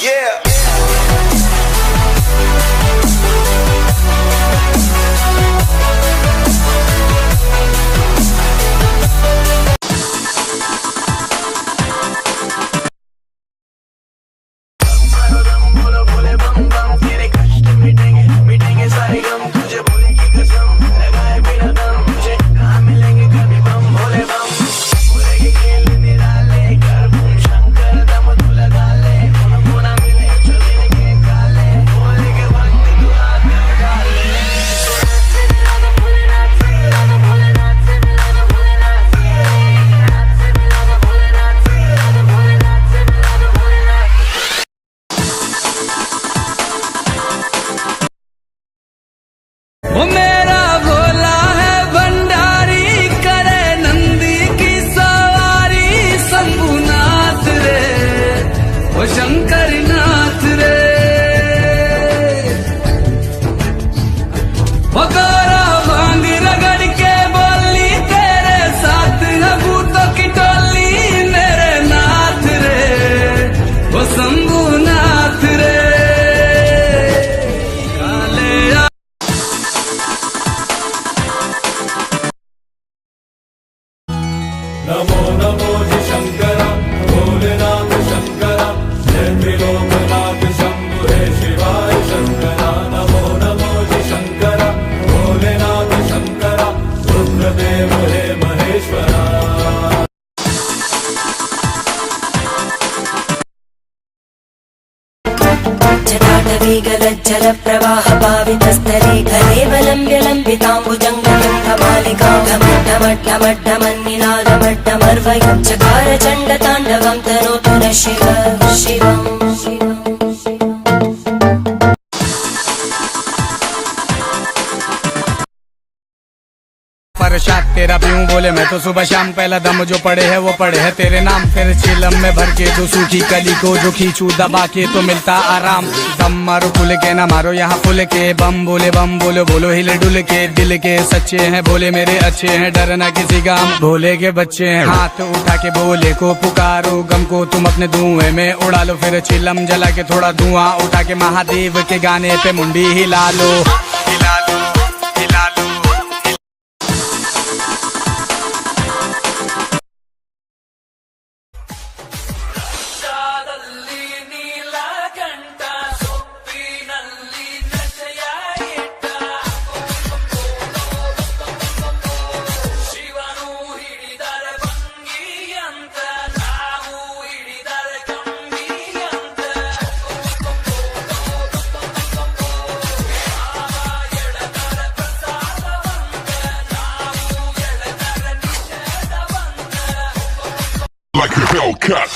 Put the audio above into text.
Yeah. वो मेरा भोला है भंडारी, करे नंदी की सवारी। शंभुनाथ रे वो शंकर नाथ रे, वो गोरा भांग रगड़ के बोली, तेरे साथ है भूतों की टोली। मेरे नाथ रे वो शंभुनाथ रे। नमो नमो जी शंकरा भोलेनाथ शंकरा, जय त्रिलोकनाथ शंभु हे शिवाय शंकरा। नमो नमो जी शंकरा भोलेनाथ शंकरा, रुद्रदेव हे महेश्वरा। जटाटवीगलज्जल प्रवाह पावितस्थले कलेवलम्ब्य लम्बिताम्बुजङ्गलिङ्गमालिकां घमड्ढमड्ढमड्ढमन्निनादमड्ढमर्वयुच्चकार चण्डताण्डवं तनोतु नः शिवम्। प्रसाद तेरा पीऊं बोले मैं तो सुबह शाम, पहला दम जो पड़े है वो पड़े है तेरे नाम। फिर चिलम में भर के दो सूखी कली को जो खींचू दबा के तो मिलता आराम। दम मारो खुल के ना मारो यहाँ फुल के, बम बोले बोलो हिले डुल के। दिल के सच्चे हैं भोले मेरे अच्छे हैं, डरना किसी काम भोले के बच्चे हैं। हाथ उठा के भोले को पुकारो, गम को तुम अपने धुएं में उड़ा लो। फिर चिलम जला के थोड़ा धुआं उठा के महादेव के गाने पे मुंडी हिला लो, हिला लो, हिला लो। Like a Hellcat.